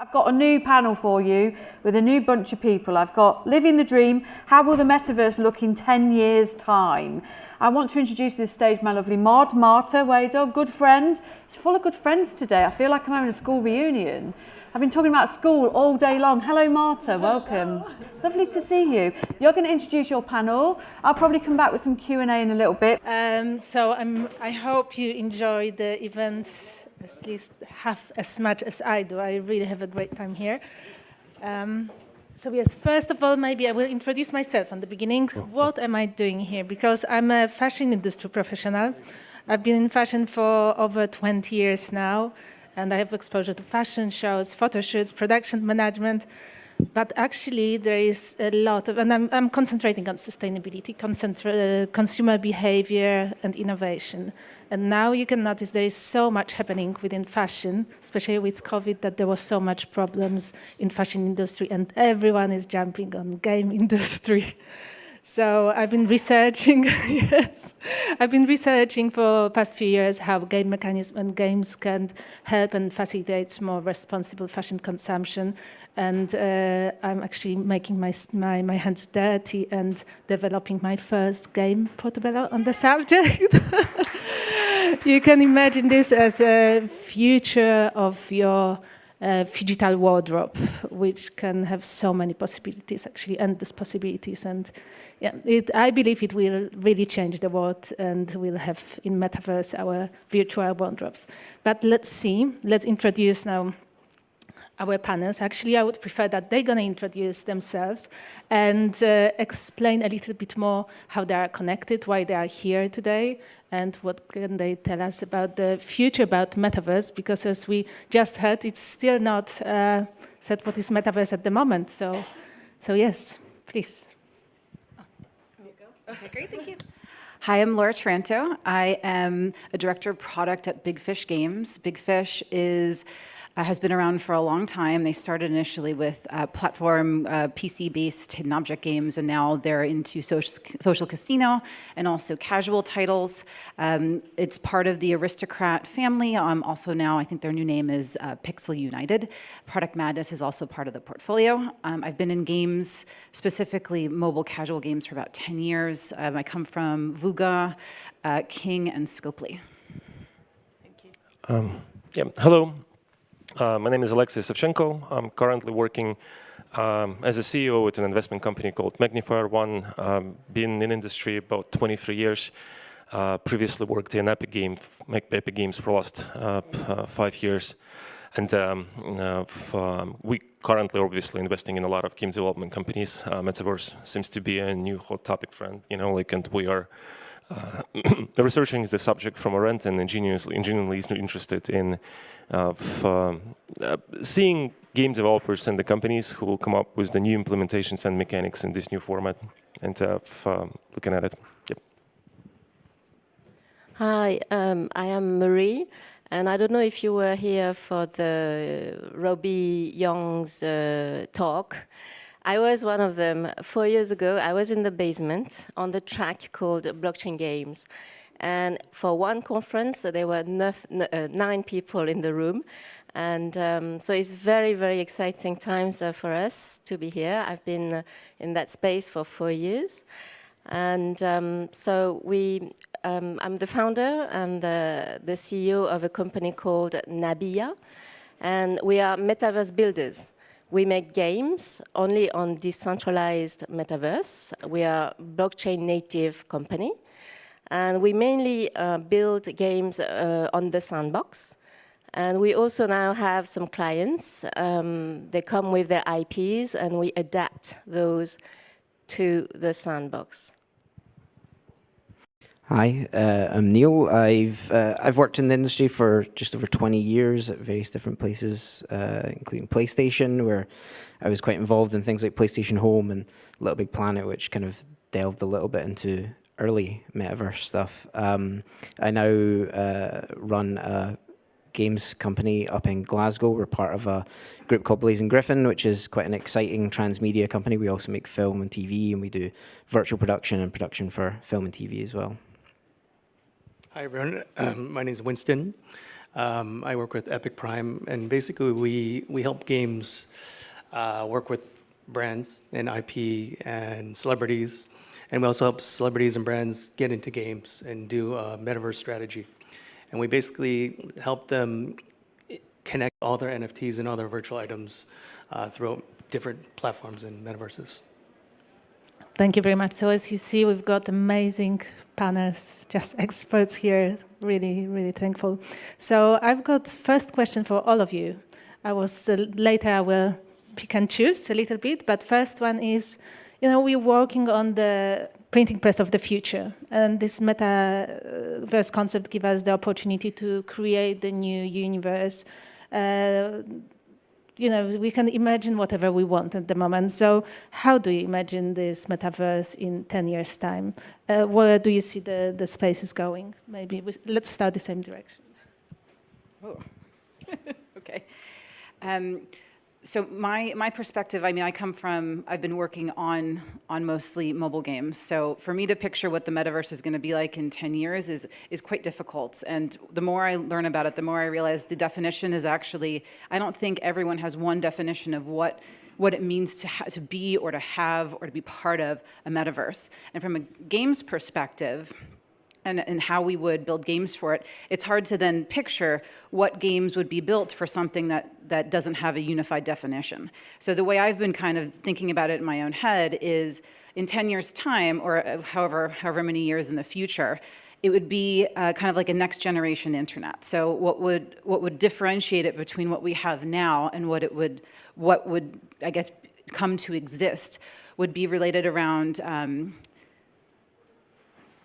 I've got a new panel for you with a new bunch of people. I've got Living the Dream, how will the metaverse look in 10 years' time? I want to introduce to this stage my lovely mod, Marta Wader, good friend. It's full of good friends today. I feel like I'm having a school reunion. I've been talking about school all day long. Hello, Marta, welcome. Lovely to see you. You're going to introduce your panel. I'll probably come back with some Q&A in a little bit. I hope you enjoy the event at least half as much as I do. I really have a great time here. Yes, first of all, maybe I will introduce myself on the beginning. What am I doing here? Because I'm a fashion industry professional. I've been in fashion for over 20 years now, and I have exposure to fashion shows, photo shoots, production management. But actually, there is a lot of, and I'm concentrating on sustainability, consumer behavior, and innovation. And now you can notice there is so much happening within fashion, especially with COVID, that there was so much problems in fashion industry, and everyone is jumping on game industry. So I've been researching, yes, I've been researching for the past few years how game mechanisms and games can help and facilitate more responsible fashion consumption. And I'm actually making my hands dirty and developing my first game portobello on the subject. You can imagine this as a future of your digital wardrobe, which can have so many possibilities, actually endless possibilities. And yeah, I believe it will really change the world, and we'll have in Metaverse our virtual wardrobes. But let's introduce now our panels. Actually, I would prefer that they're going to introduce themselves and explain a little bit more how they are connected, why they are here today, and what can they tell us about the future about Metaverse, because as we just heard, it's still not said what is Metaverse at the moment. So yes, please. There you go. Okay, great, thank you. Hi, I'm Laura Taranto. I am a director of product at Big Fish Games. Big Fish has been around for a long time. They started initially with platform PC-based hidden object games, and now they're into social casino and also casual titles. It's part of the Aristocrat family. Also now, I think their new name is Pixel United. Product Madness is also part of the portfolio. I've been in games, specifically mobile casual games, for about 10 years. I come from Vuga, King, and Scopely. Thank you. Hello. My name is Alexei Savchenko. I'm currently working as a CEO at an investment company called Magnifier One. Been in industry about 23 years. Previously worked in Epik Games for the last 5 years. And we currently obviously investing in a lot of game development companies. Metaverse seems to be a new hot topic trend, and we are researching the subject from our end and genuinely interested in seeing game developers and the companies who will come up with the new implementations and mechanics in this new format, and looking at it. Yep. Hi, I am Marie, and I don't know if you were here for the Robbie Young's talk. I was one of them. 4 years ago, I was in the basement on the track called Blockchain Games. And for one conference, there were 9 people in the room. And so it's very, very exciting times for us to be here. I've been in that space for 4 years. And I'm the founder and the CEO of a company called Nabia. And we are metaverse builders. We make games only on decentralized metaverse. We are a blockchain native company. And we mainly build games on the sandbox. And we also now have some clients. They come with their IPs, and we adapt those to the sandbox. Hi, I'm Neil. I've worked in the industry for just over 20 years at various different places, including PlayStation, where I was quite involved in things like PlayStation Home and Little Big Planet, which kind of delved a little bit into early metaverse stuff. I now run a games company up in Glasgow. We're part of a group called Blazing Griffin, which is quite an exciting transmedia company. We also make film and TV, and we do virtual production and production for film and TV as well. Hi, everyone. My name is Winston. I work with Epik Prime, and basically we help games work with brands and IP and celebrities, and we also help celebrities and brands get into games and do a metaverse strategy. And we basically help them connect all their NFTs and all their virtual items through different platforms and metaverses. Thank you very much. So as you see, we've got amazing panels, just experts here. Really, really thankful. So I've got first question for all of you. Later I will pick and choose a little bit, but first one is, we're working on the printing press of the future, and this metaverse concept gives us the opportunity to create the new universe. We can imagine whatever we want at the moment. So how do you imagine this metaverse in 10 years' time? Where do you see the spaces going? Maybe let's start the same direction. Oh. Okay. So my perspective, I've been working on mostly mobile games. So for me to picture what the metaverse is going to be like in 10 years is quite difficult. And the more I learn about it, the more I realize the definition is actually, I don't think everyone has one definition of what it means to be or to have or to be part of a metaverse. And from a games perspective, and how we would build games for it, it's hard to then picture what games would be built for something that doesn't have a unified definition. So the way I've been kind of thinking about it in my own head is in 10 years' time, or however many years in the future, it would be kind of like a next generation internet. So what would differentiate it between what we have now and what would I guess come to exist would be related around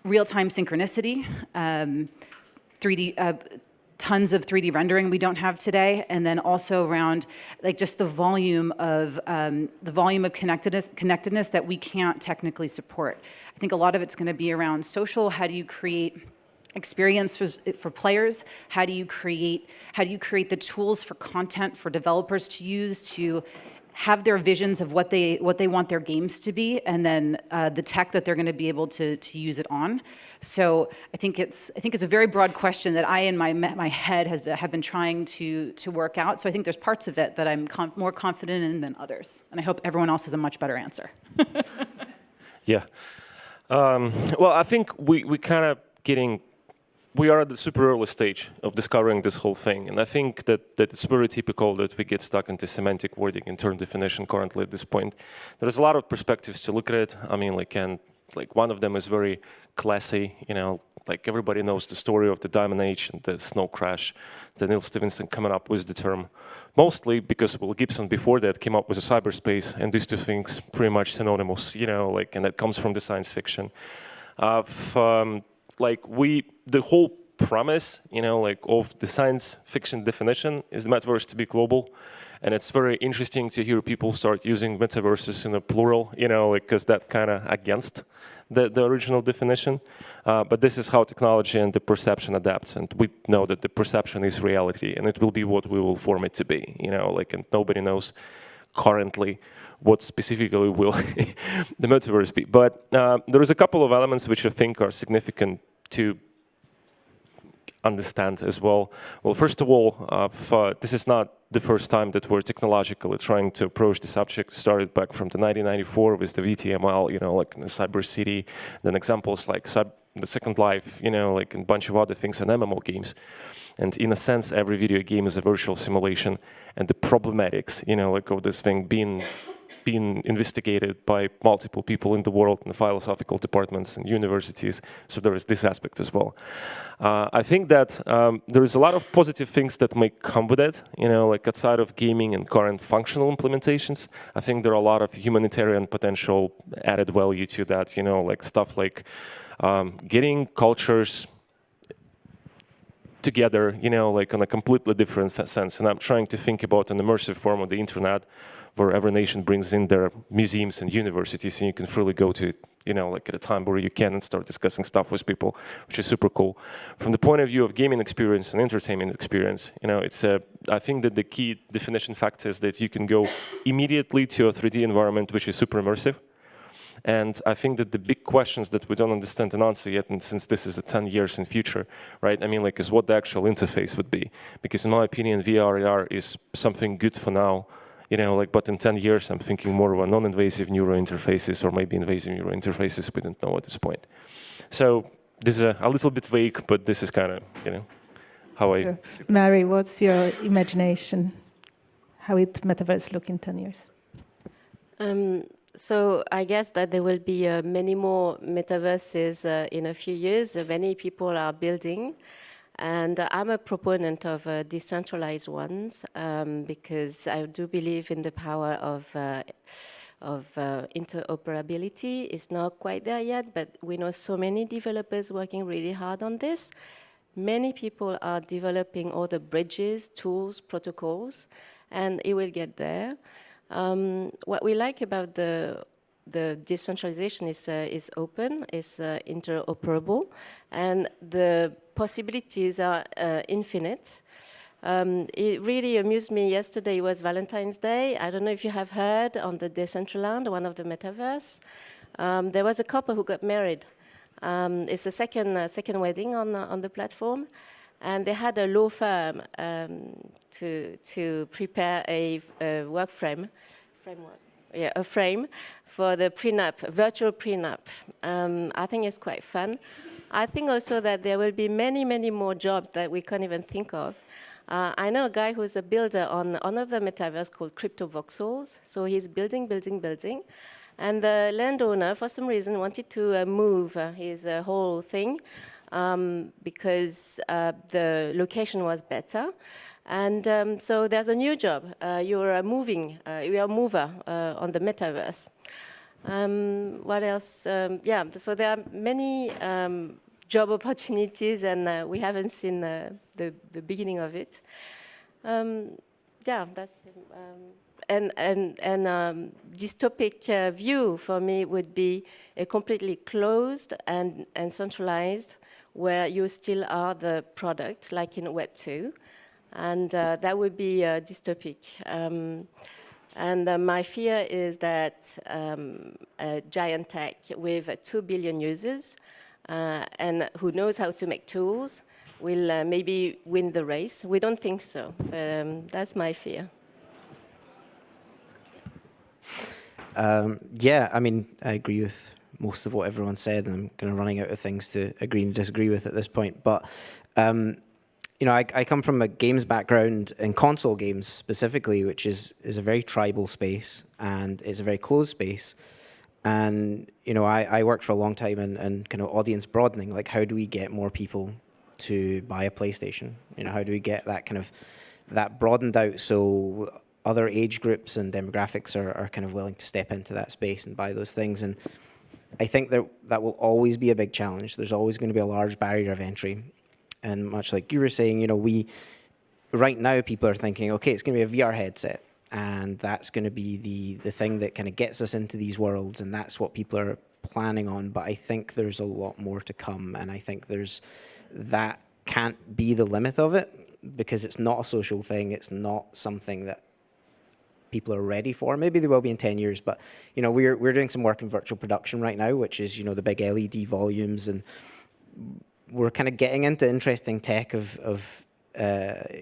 real-time synchronicity, 3D, tons of 3D rendering we don't have today, and then also around like just the volume of connectedness that we can't technically support. I think a lot of it's going to be around social. How do you create experience for players? How do you create the tools for content for developers to use to have their visions of what they want their games to be, and then the tech that they're going to be able to use it on. So I think it's a very broad question that I in my head have been trying to work out. So I think there's parts of it that I'm more confident in than others, and I hope everyone else has a much better answer. Yeah. Well, I think we are at the super early stage of discovering this whole thing. And I think that it's very typical that we get stuck into semantic wording and term definition currently at this point. There's a lot of perspectives to look at it. I mean, one of them is very classy, like everybody knows the story of the Diamond Age and the snow crash, that Neil Stephenson coming up with the term. Mostly because Will Gibson before that came up with a cyberspace, and these two things pretty much synonymous, and that comes from the science fiction. The whole premise, of the science fiction definition is the metaverse to be global. And it's very interesting to hear people start using metaverses in a plural, because that kind of against the original definition. But this is how technology and the perception adapts. And we know that the perception is reality, and it will be what we will form it to be, and nobody knows currently what specifically will the metaverse be. But there is a couple of elements which I think are significant to understand as well. Well, first of all, this is not the first time that we're technologically trying to approach the subject. Started back from the 1994 with the VTML, like in the Cyber City, then examples like the Second Life, like a bunch of other things and MMO games. And in a sense, every video game is a virtual simulation, and the problematics, of this thing being investigated by multiple people in the world, in the philosophical departments and universities. So there is this aspect as well. I think that there is a lot of positive things that may come with it, like outside of gaming and current functional implementations. I think there are a lot of humanitarian potential added value to that, like stuff like getting cultures together, like on a completely different sense. And I'm trying to think about an immersive form of the internet where every nation brings in their museums and universities, and you can freely go to it, like at a time where you can and start discussing stuff with people, which is super cool. From the point of view of gaming experience and entertainment experience, I think that the key definition fact is that you can go immediately to a 3D environment which is super immersive, And I think that the big questions that we don't understand and answer yet, and since this is a 10 years in future, right? I mean, like, is what the actual interface would be. Because in my opinion, VR, AR is something good for now, you know, like, but in 10 years, I'm thinking more of a non-invasive neuro interfaces or maybe invasive neuro interfaces. We don't know at this point. So this is a little bit vague, but this is kind of, you know, how I... Mary, what's your imagination? How it Metaverse look in 10 years? So I guess that there will be many more metaverses in a few years. Many people are building. And I'm a proponent of decentralized ones because I do believe in the power of interoperability. It's not quite there yet, but we know so many developers working really hard on this. Many people are developing all the bridges, tools, protocols, and it will get there. What we like about the decentralization is open, is interoperable, and the possibilities are infinite. It really amused me yesterday. It was Valentine's Day. I don't know if you have heard on the Decentraland, one of the Metaverse, there was a couple who got married. It's the second wedding on the platform, and they had a law firm to prepare a work frame, a frame for the prenup, virtual prenup. I think it's quite fun. I think also that there will be many, many more jobs that we can't even think of. I know a guy who's a builder on another metaverse called Crypto Voxels. So he's building. And the landowner, for some reason, wanted to move his whole thing because the location was better. And so there's a new job. You're a mover on the metaverse. What else? Yeah, so there are many job opportunities, and we haven't seen the beginning of it. Yeah, that's and dystopic view for me would be a completely closed and centralized, where you still are the product, like in Web 2, and that would be dystopic. And my fear is that a giant tech with 2 billion users and who knows how to make tools will maybe win the race. We don't think so. That's my fear. Yeah, I mean, I agree with most of what everyone said, and I'm kind of running out of things to agree and disagree with at this point. But you know, I come from a games background in console games specifically, which is a very tribal space and it's a very closed space. And you know, I worked for a long time in kind of audience broadening. Like, how do we get more people to buy a PlayStation? You know, how do we get that kind of that broadened out so other age groups and demographics are kind of willing to step into that space and buy those things? And I think that will always be a big challenge. There's always going to be a large barrier of entry. And much like you were saying, you know, right now people are thinking, okay, it's going to be a VR headset, and that's going to be the thing that kind of gets us into these worlds, and that's what people are planning on. But I think there's a lot more to come, and I think that can't be the limit of it, because it's not a social thing. It's not something that people are ready for. Maybe they will be in 10 years, but you know, we're doing some work in virtual production right now, which is, you know, the big LED volumes, and we're kind of getting into interesting tech of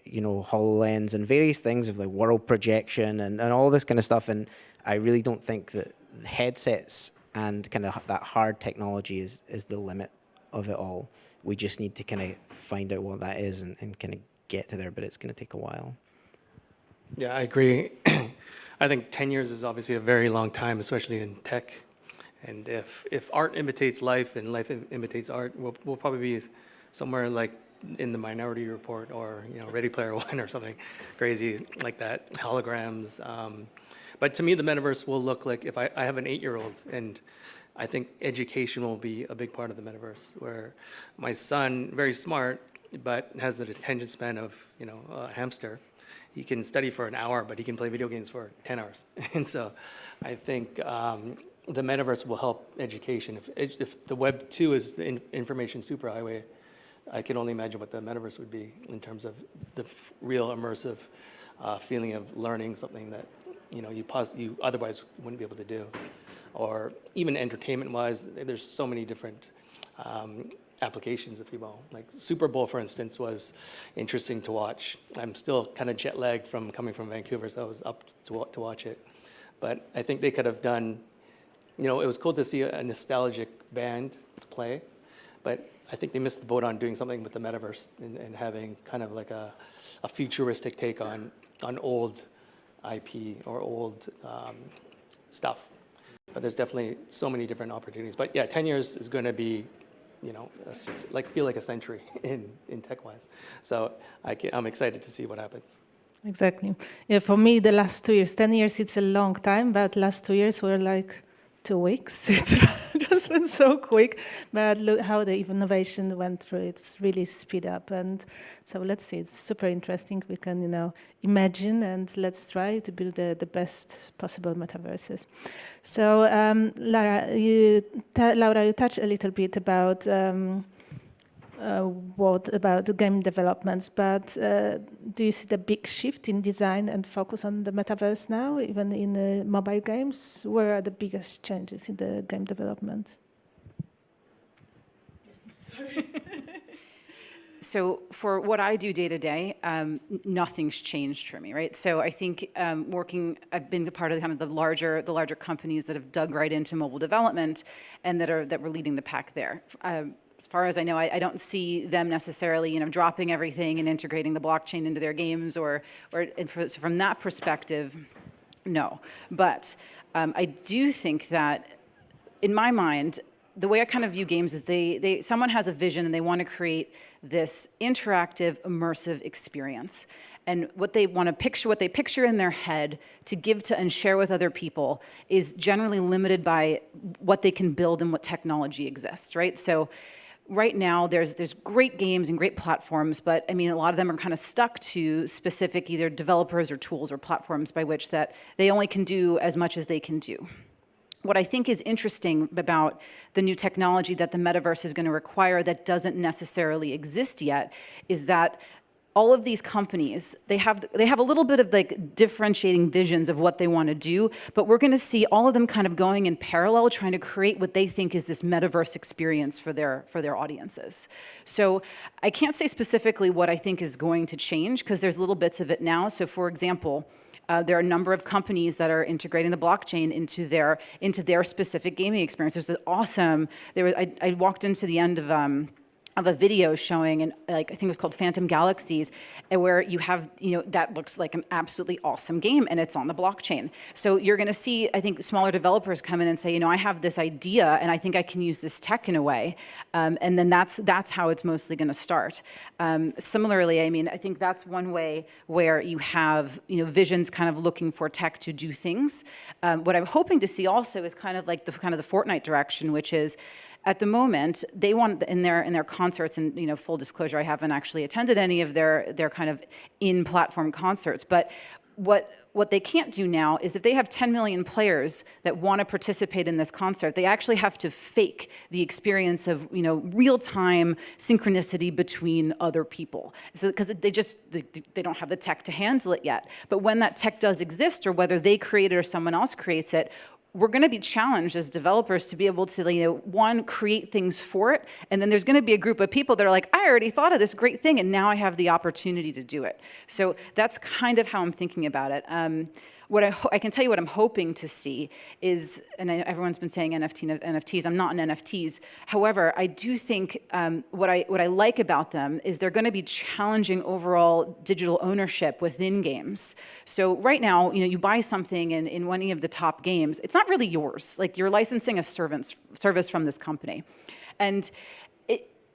you know, HoloLens and various things of like world projection and all this kind of stuff. And I really don't think that headsets and kind of that hard technology is the limit of it all. We just need to kind of find out what that is and kind of get to there, but it's going to take a while. Yeah, I agree. I think 10 years is obviously a very long time, especially in tech. And if art imitates life and life imitates art, we'll probably be somewhere like in the Minority Report, or, you know, Ready Player One or something crazy like that, holograms. But to me, the metaverse will look like, if I have an 8-year-old, and I think education will be a big part of the metaverse, where my son, very smart, but has an attention span of, you know, a hamster. He can study for an hour, but he can play video games for 10 hours. And so I think the metaverse will help education. If the Web 2 is the information superhighway, I can only imagine what the metaverse would be in terms of the real immersive feeling of learning something that you otherwise wouldn't be able to do. Or even entertainment-wise, there's so many different applications, if you will. Like Super Bowl, for instance, was interesting to watch. I'm still kind of jet-lagged from coming from Vancouver, so I was up to watch it. But I think they could have done, it was cool to see a nostalgic band play, but I think they missed the boat on doing something with the Metaverse and having kind of like a futuristic take on old IP or old stuff. But there's definitely so many different opportunities. But yeah, 10 years is going to be, feel like a century in tech-wise. So I'm excited to see what happens. Exactly. Yeah, for me, the last 2 years, 10 years, it's a long time, but last 2 years were like 2 weeks. It just went so quick. But look how the innovation went through. It's really speed up. And so let's see, it's super interesting. We can, imagine and let's try to build the best possible metaverses. So Laura, you touched a little bit about about the game developments, but do you see the big shift in design and focus on the metaverse now, even in mobile games? Where are the biggest changes in the game development? Yes, sorry. So for what I do day to day, nothing's changed for me, right? So I think I've been a part of kind of the larger companies that have dug right into mobile development, and that were leading the pack there. As far as I know, I don't see them necessarily, dropping everything and integrating the blockchain into their games, so from that perspective, no. But I do think that, in my mind, the way I kind of view games is someone has a vision and they want to create this interactive, immersive experience. And what they picture in their head to give to and share with other people is generally limited by what they can build and what technology exists, right? So right now, there's great games and great platforms, but a lot of them are kind of stuck to specific either developers or tools or platforms by which that they only can do as much as they can do. What I think is interesting about the new technology that the metaverse is going to require that doesn't necessarily exist yet is that all of these companies, they have a little bit of differentiating visions of what they want to do, but we're going to see all of them kind of going in parallel, trying to create what they think is this metaverse experience for their audiences. So I can't say specifically what I think is going to change because there's little bits of it now. So for example, there are a number of companies that are integrating the blockchain into their specific gaming experience. There's an awesome. I walked into the end of a video showing, I think it was called Phantom Galaxies, where you have, that looks like an absolutely awesome game, and it's on the blockchain. So you're going to see, I think, smaller developers come in and say, I have this idea, and I think I can use this tech in a way, and then that's how it's mostly going to start. Similarly, I think that's one way where you have, visions kind of looking for tech to do things. What I'm hoping to see also is kind of like the Fortnite direction, which is, at the moment, they want in their concerts, and full disclosure, I haven't actually attended any of their kind of in-platform concerts. But what they can't do now is if they have 10 million players that want to participate in this concert, they actually have to fake the experience of real-time synchronicity between other people. So because they don't have the tech to handle it yet. But when that tech does exist, or whether they create it or someone else creates it, we're going to be challenged as developers to be able to, one, create things for it, and then there's going to be a group of people that are like, I already thought of this great thing, and now I have the opportunity to do it. So that's kind of how I'm thinking about it. I can tell you what I'm hoping to see is, and everyone's been saying NFTs. I'm not in NFTs. However, I do think what I like about them is they're going to be challenging overall digital ownership within games. So right now, you buy something in one of the top games, it's not really yours. Like you're licensing a service from this company, and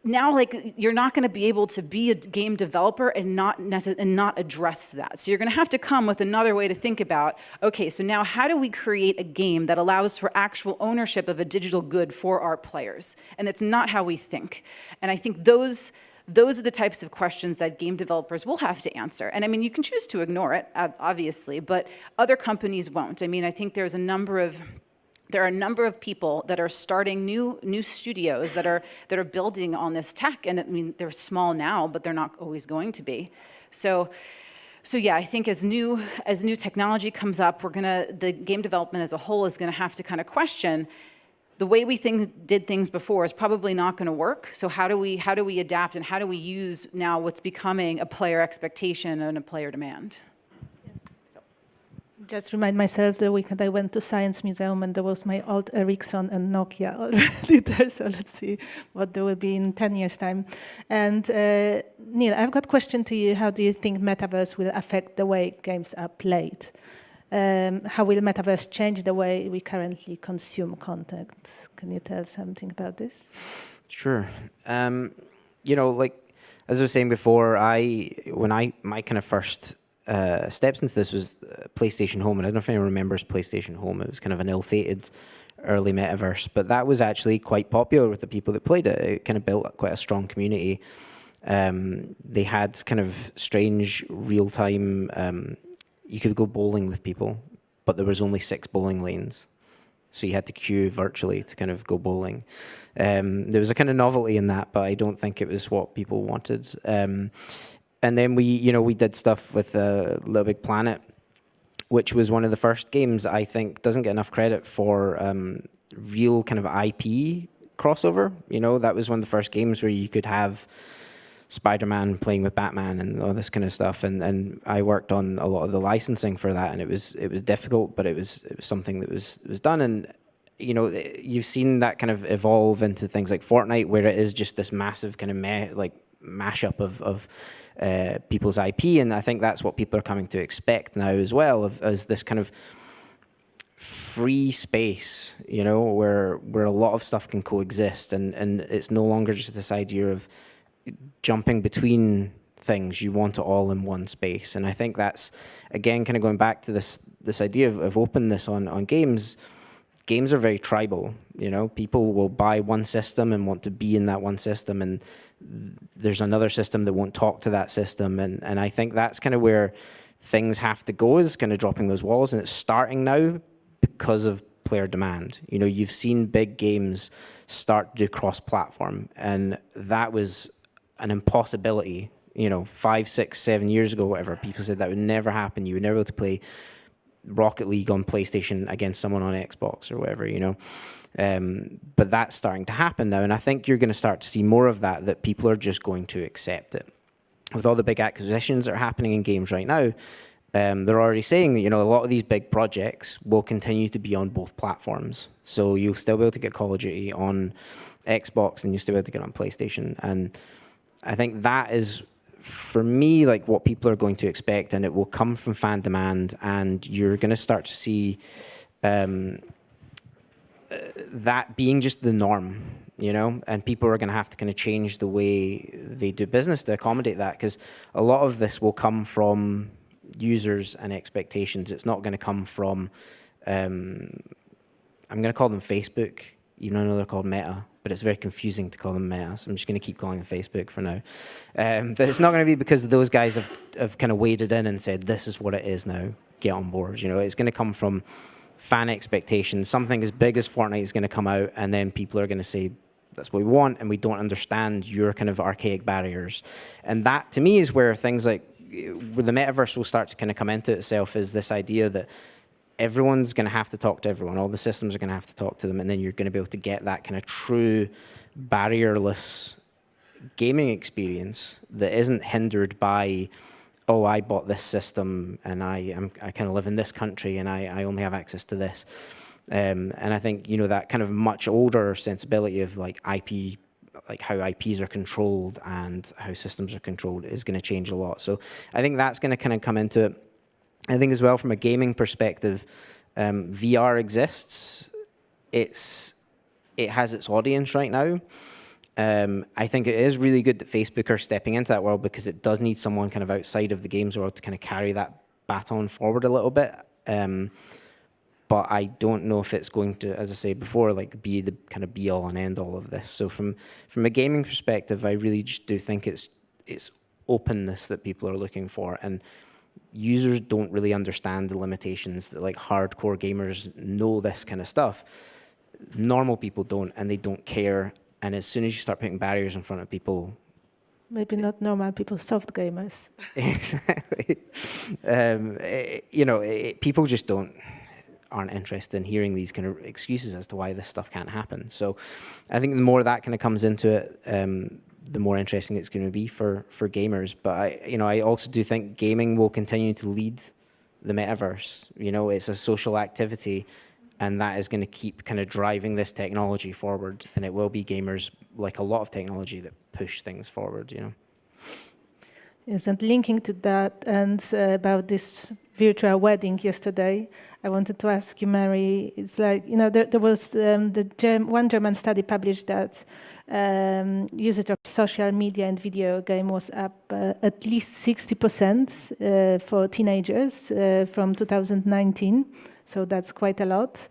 now, you're not going to be able to be a game developer and not address that. So you're going to have to come with another way to think about, okay, so now how do we create a game that allows for actual ownership of a digital good for our players? And it's not how we think. And I think those are the types of questions that game developers will have to answer. And you can choose to ignore it, obviously, but other companies won't. I think there are a number of people that are starting new studios that are building on this tech, and they're small now, but they're not always going to be. So So yeah, I think as new technology comes up, the game development as a whole is gonna have to kind of question the way we did things before is probably not going to work. So how do we adapt, and how do we use now what's becoming a player expectation and a player demand? Just remind myself the weekend I went to Science Museum and there was my old Ericsson and Nokia already there. So let's see what there will be in 10 years' time. And Neil, I've got a question to you. How do you think Metaverse will affect the way games are played? How will Metaverse change the way we currently consume content? Can you tell something about this? Sure. You know, like as I was saying before, my kind of first steps into this was PlayStation Home, and I don't know if anyone remembers PlayStation Home. It was kind of an ill-fated early metaverse, but that was actually quite popular with the people that played it. It kind of built quite a strong community. They had kind of strange real-time. You could go bowling with people, but there was only 6 bowling lanes. So you had to queue virtually to kind of go bowling. There was a kind of novelty in that, but I don't think it was what people wanted. And then we did stuff with Little Big Planet, which was one of the first games I think doesn't get enough credit for real kind of IP crossover. You know, that was one of the first games where you could have Spider-Man playing with Batman and all this kind of stuff, and I worked on a lot of the licensing for that, and it was difficult, but it was something that was done. And you know, you've seen that kind of evolve into things like Fortnite, where it is just this massive kind of mashup of people's IP, and I think that's what people are coming to expect now as well, as this kind of free space, you know, where a lot of stuff can coexist, and it's no longer just this idea of jumping between things. You want it all in one space. And I think that's, again, kind of going back to this idea of openness on games. Games are very tribal, you know. People will buy one system and want to be in that one system, and there's another system that won't talk to that system. And I think that's kind of where things have to go, is kind of dropping those walls. And it's starting now because of player demand. You know, you've seen big games start to do cross-platform, and that was an impossibility, you know, 5, 6, 7 years ago, whatever. People said that would never happen. You would never be able to play Rocket League on PlayStation against someone on Xbox or whatever, you know. But that's starting to happen now, and I think you're going to start to see more of that people are just going to accept it. With all the big acquisitions that are happening in games right now, they're already saying that, you know, a lot of these big projects will continue to be on both platforms. So you'll still be able to get Call of Duty on Xbox, and you'll still be able to get it on PlayStation. And I think that is, for me, like what people are going to expect, and it will come from fan demand, and you're going to start to see that being just the norm, you know, and people are going to have to kind of change the way they do business to accommodate that, because a lot of this will come from users and expectations. It's not going to come from, I'm going to call them Facebook, even though they're called Meta, but it's very confusing to call them Meta, so I'm just going to keep calling them Facebook for now. But it's not going to be because those guys have kind of waded in and said, this is what it is now, get on board. You know, it's going to come from fan expectations. Something as big as Fortnite is going to come out, and then people are going to say, that's what we want, and we don't understand your kind of archaic barriers. And that, to me, is where things like, where the metaverse will start to kind of come into itself, is this idea that everyone's going to have to talk to everyone. All the systems are going to have to talk to them, and then you're going to be able to get that kind of true barrierless gaming experience that isn't hindered by, oh, I bought this system and I kind of live in this country and I only have access to this. And I think, you know, that kind of much older sensibility of like IP, like how IPs are controlled and how systems are controlled, is going to change a lot. So I think that's going to kind of come into it. I think as well, from a gaming perspective, VR exists. It has its audience right now. I think it is really good that Facebook are stepping into that world, because it does need someone kind of outside of the games world to kind of carry that baton forward a little bit. But I don't know if it's going to, as I say before, like be the kind of be all and end all of this. So from a gaming perspective, I really just do think it's openness that people are looking for, and users don't really understand the limitations. That like hardcore gamers know this kind of stuff. Normal people don't, and they don't care. And as soon as you start putting barriers in front of people, Maybe not normal people, soft gamers. Exactly. People just aren't interested in hearing these kind of excuses as to why this stuff can't happen. So I think the more that kind of comes into it, the more interesting it's going to be for gamers. But I also do think gaming will continue to lead the metaverse. It's a social activity, and that is going to keep kind of driving this technology forward. And it will be gamers, like a lot of technology, that push things forward. Yes, and linking to that and about this virtual wedding yesterday, I wanted to ask you, Mary, it's like, there was one German study published that usage of social media and video game was up at least 60% for teenagers from 2019. So that's quite a lot.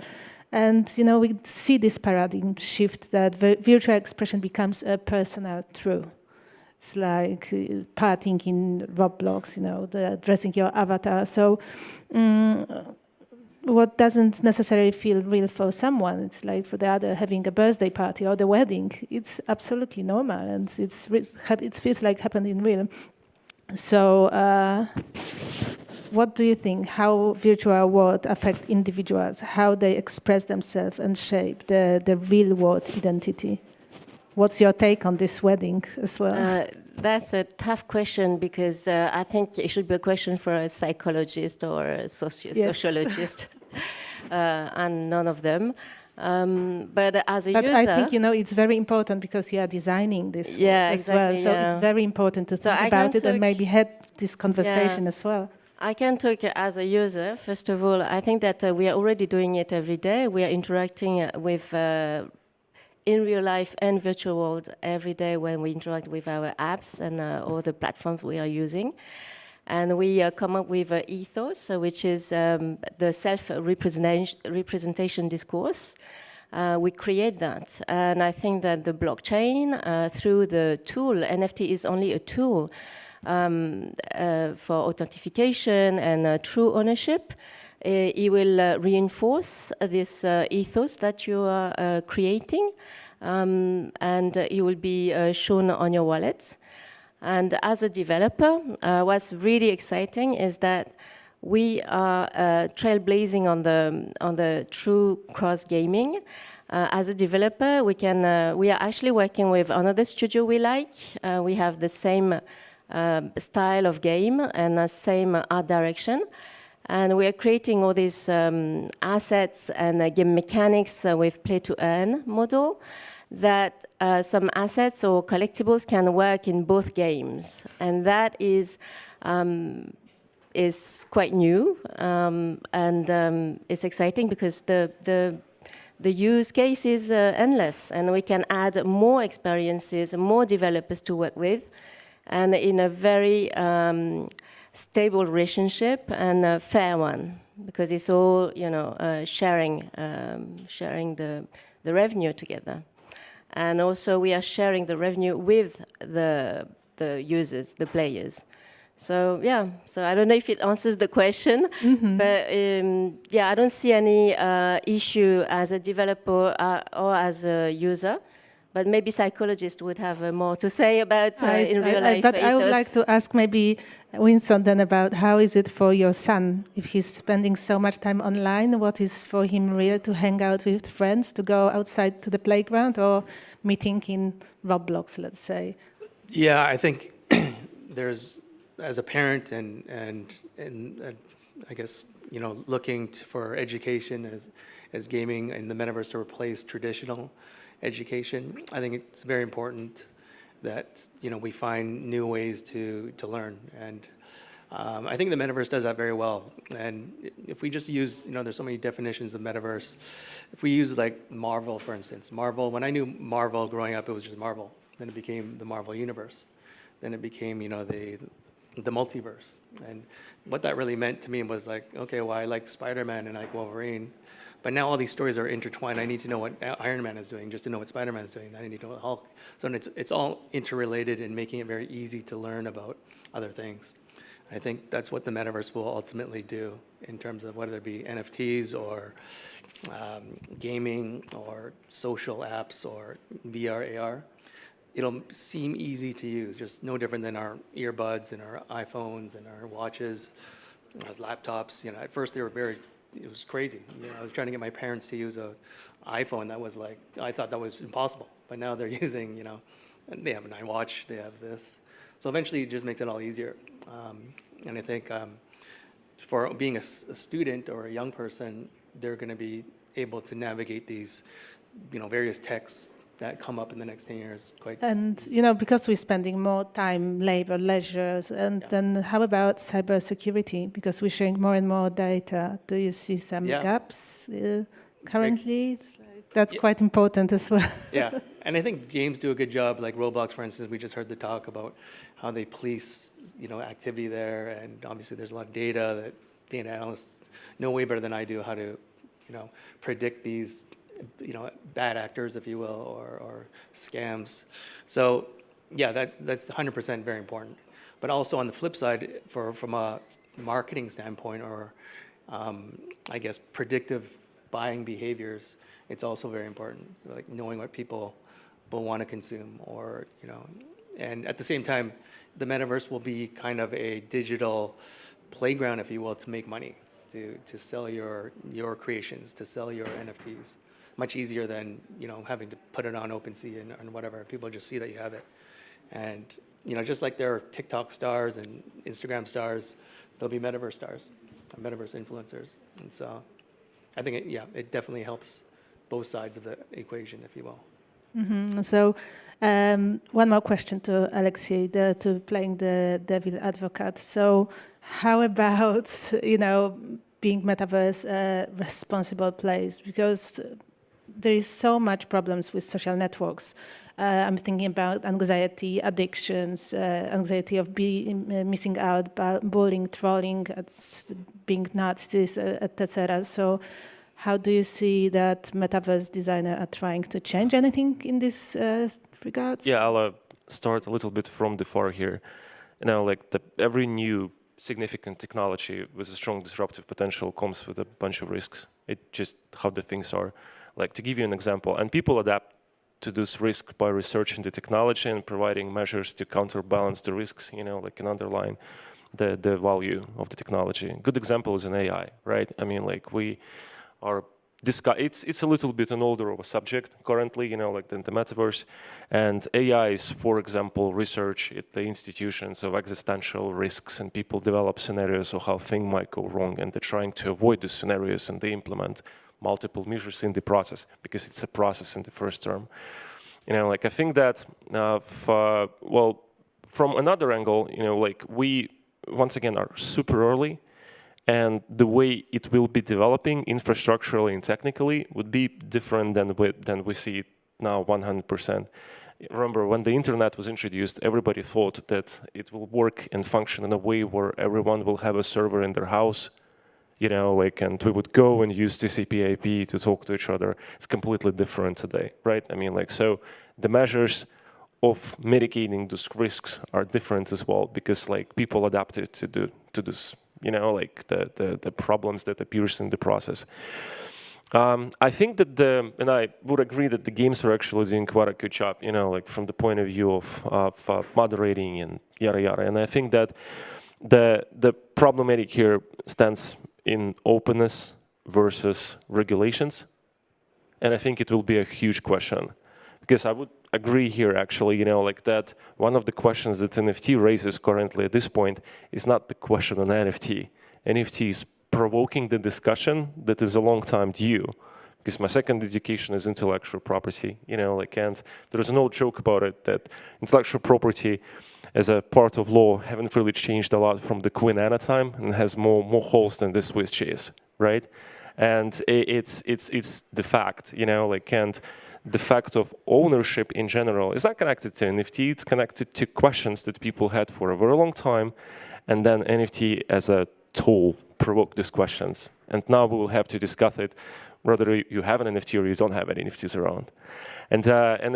And, we see this paradigm shift that virtual expression becomes a personal true. It's like partying in Roblox, dressing your avatar. So what doesn't necessarily feel real for someone, it's like for the other having a birthday party or the wedding. It's absolutely normal, and it feels like happened in real. So what do you think? How virtual world affect individuals? How they express themselves and shape the real world identity? What's your take on this wedding as well? That's a tough question, because I think it should be a question for a psychologist or a sociologist, and none of them. But as a user... I think, it's very important because you are designing this as well. So it's very important to think about it and maybe have this conversation as well. I can talk as a user. First of all, I think that we are already doing it every day. We are interacting with in real life and virtual world every day when we interact with our apps and all the platforms we are using. And we come up with ethos, which is the self-representation discourse. We create that. And I think that the blockchain, through the tool, NFT is only a tool for authentication and true ownership. It will reinforce this ethos that you are creating, and it will be shown on your wallet. And as a developer, what's really exciting is that we are trailblazing on the true cross gaming. As a developer, we are actually working with another studio we like. We have the same style of game and the same art direction. And we are creating all these assets and game mechanics with play-to-earn model that some assets or collectibles can work in both games. And that is quite new, and it's exciting because the use case is endless, and we can add more experiences, more developers to work with, and in a very stable relationship and a fair one, because it's all sharing the revenue together, and also we are sharing the revenue with the users, the players. So I don't know if it answers the question, but I don't see any issue as a developer or as a user. But maybe psychologists would have more to say about in real life. But I would like to ask maybe Winston then about how is it for your son if he's spending so much time online? What is for him real, to hang out with friends, to go outside to the playground, or meeting in Roblox, let's say? Yeah, I think there's, as a parent and I guess looking for education as gaming in the metaverse to replace traditional education, I think it's very important that we find new ways to learn, and I think the metaverse does that very well. And if we just use, there's so many definitions of metaverse. If we use like Marvel, for instance, Marvel. When I knew Marvel growing up, it was just Marvel. Then it became the Marvel Universe. Then it became the multiverse. And what that really meant to me was like, okay, well, I like Spider-Man and I like Wolverine. But now all these stories are intertwined. I need to know what Iron Man is doing just to know what Spider-Man is doing. I need to know what Hulk. So it's all interrelated and making it very easy to learn about other things. I think that's what the metaverse will ultimately do in terms of whether it be NFTs or gaming or social apps or VR, AR. it'll seem easy to use, just no different than our earbuds and our iPhones and our watches, our laptops. You know, at first they were it was crazy. You know, I was trying to get my parents to use a iPhone that was like, I thought that was impossible. But now they're using, you know, and they have an iWatch, they have this. So eventually it just makes it all easier. And I think for being a student or a young person, they're going to be able to navigate these, you know, various texts that come up in the next 10 years quite. And, you know, because we're spending more time, labor, leisure, and then how about cybersecurity? Because we're sharing more and more data. Do you see some gaps currently? That's quite important as well. Yeah, and I think games do a good job, like Roblox, for instance. We just heard the talk about how they police, you know, activity there, and obviously there's a lot of data that data analysts know way better than I do how to, you know, predict these, you know, bad actors, if you will, or scams. So, yeah, that's 100% very important. But also on the flip side, from a marketing standpoint, or I guess predictive buying behaviors, it's also very important, like knowing what people will want to consume, or, you know, and at the same time, the metaverse will be kind of a digital playground, if you will, to make money, to sell your creations, to sell your NFTs. Much easier than, you know, having to put it on OpenSea and whatever. People just see that you have it. And, you know, just like there are TikTok stars and Instagram stars, there'll be metaverse stars, metaverse influencers. And so I think, it definitely helps both sides of the equation, if you will. Mm-hmm. So one more question to Alexei, to playing the devil advocate. So how about, you know, being metaverse a responsible place? Because there is so much problems with social networks. I'm thinking about anxiety, addictions, anxiety of being missing out, bullying, trolling, being Nazis, etc. So how do you see that metaverse designers are trying to change anything in this regards? Yeah, I'll start a little bit from the far here. You know, like every new significant technology with a strong disruptive potential comes with a bunch of risks. It's just how the things are. Like, to give you an example, and people adapt to this risk by researching the technology and providing measures to counterbalance the risks, you know, like, and underline the value of the technology. A good example is an AI, right? I mean, like, we are it's a little bit an older of a subject currently, you know, like the metaverse, and AI is, for example, research at the institutions of existential risks, and people develop scenarios of how things might go wrong, and they're trying to avoid the scenarios, and they implement multiple measures in the process, because it's a process in the first term. You know, like, I think that, well, from another angle, you know, like, we, once again, are super early, and the way it will be developing infrastructurally and technically would be different than we see it now 100%. Remember, when the internet was introduced, everybody thought that it will work and function in a way where everyone will have a server in their house, you know, like, and we would go and use TCP/IP to talk to each other. It's completely different today, right? I mean, like, so the measures of mitigating those risks are different as well, because, like, people adapted to this, you know, like, the problems that appears in the process. I think that and I would agree that the games are actually doing quite a good job, you know, like, from the point of view of moderating and yada yada. And I think that the problematic here stands in openness versus regulations. And I think it will be a huge question, because I would agree here, actually, you know, like, that one of the questions that NFT raises currently at this point is not the question on NFT. NFT is provoking the discussion that is a long time due, because my second education is intellectual property, you know, like, and there is an old joke about it that intellectual property as a part of law haven't really changed a lot from the Queen Anne time, and has more holes than the Swiss cheese, right? And it's the fact, you know, like, and the fact of ownership in general is not connected to NFT, it's connected to questions that people had for a very long time, and then NFT as a tool provoked these questions. And now we will have to discuss it, whether you have an NFT or you don't have any NFTs around. And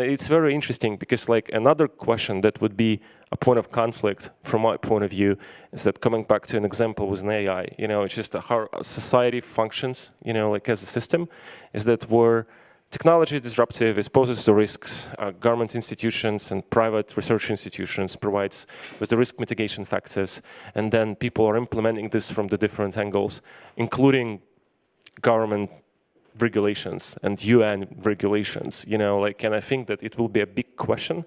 it's very interesting, because, like, another question that would be a point of conflict from my point of view is that, coming back to an example with an AI, you know, it's just how society functions, you know, like, as a system, is that where technology is disruptive, it poses the risks. Government institutions and private research institutions provides with the risk mitigation factors, and then people are implementing this from the different angles, including government regulations and UN regulations, you know, like, and I think that it will be a big question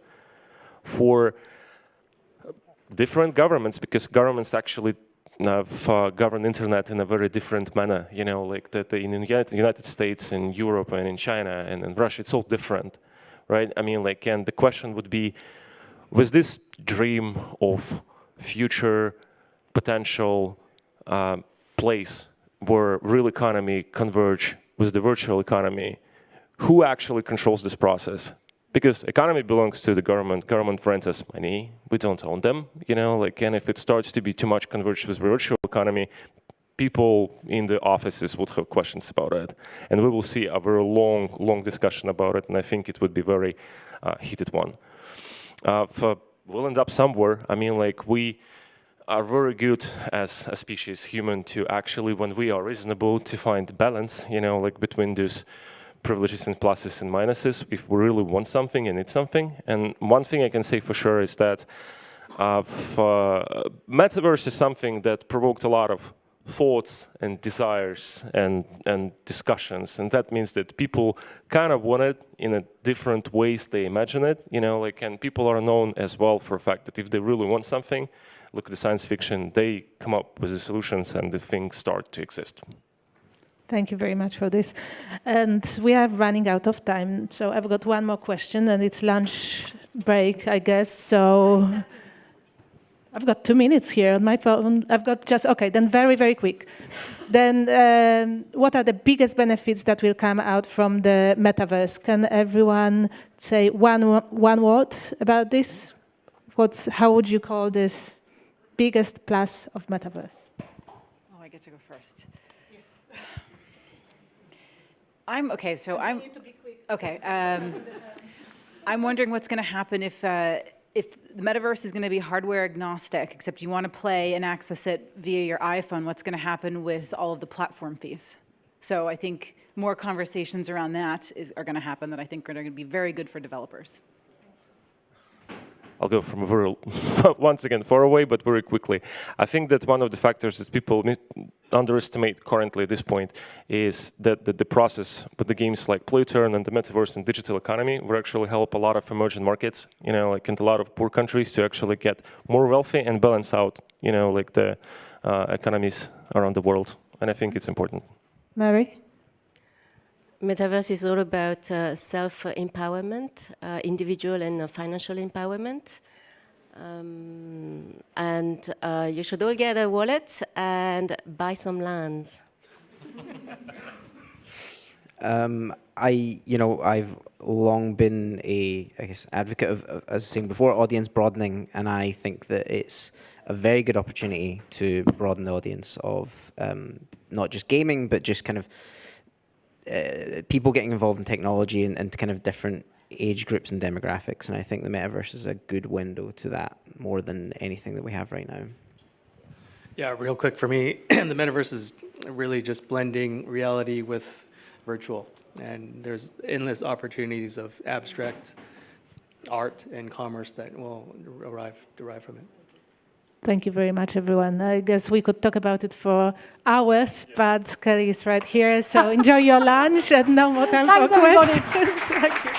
for different governments, because governments actually govern internet in a very different manner, you know, like that in the United States, in Europe, and in China, and in Russia, it's all different, right? I mean, like, and the question would be, with this dream of future potential place where real economy converge with the virtual economy, who actually controls this process? Because economy belongs to the government rents us money, we don't own them, you know, like, and if it starts to be too much converged with virtual economy, people in the offices would have questions about it. And we will see a very long discussion about it, and I think it would be very heated one. We'll end up somewhere. I mean, like, we are very good as a species, human, to actually, when we are reasonable, to find balance, you know, like between those privileges and pluses and minuses, if we really want something and need something. And one thing I can say for sure is that Metaverse is something that provoked a lot of thoughts and desires and discussions, and that means that people kind of want it in a different ways they imagine it, you know, like, and people are known as well for the fact that if they really want something, look at the science fiction, they come up with the solutions and the things start to exist. Thank you very much for this. And we are running out of time, so I've got one more question, and it's lunch break, I guess. So I've got 2 minutes here on my phone. I've got just, okay, then very quick. Then what are the biggest benefits that will come out from the Metaverse? Can everyone say one word about this? How would you call this biggest plus of Metaverse? Oh, I get to go first. I'm okay. So I'm okay. I'm wondering what's going to happen if the Metaverse is going to be hardware agnostic, except you want to play and access it via your iPhone. What's going to happen with all of the platform fees? So I think more conversations around that are going to happen that I think are going to be very good for developers. I'll go from very, once again, far away, but very quickly. I think that one of the factors that people underestimate currently at this point is that the process with the games like Playturn and the Metaverse and digital economy will actually help a lot of emerging markets, you know, like in a lot of poor countries to actually get more wealthy and balance out, you know, like the economies around the world. And I think it's important. Mary? Metaverse is all about self-empowerment, individual and financial empowerment. And you should all get a wallet and buy some lands. I've long been I guess, advocate of, as I was saying before, audience broadening, and I think that it's a very good opportunity to broaden the audience of not just gaming, but just kind of people getting involved in technology and kind of different age groups and demographics. And I think the Metaverse is a good window to that more than anything that we have right now. Yeah, real quick for me, the Metaverse is really just blending reality with virtual. And there's endless opportunities of abstract art and commerce that will derive from it. Thank you very much, everyone. I guess we could talk about it for hours, but Kelly is right here, so enjoy your lunch and no more time for questions. Thank you.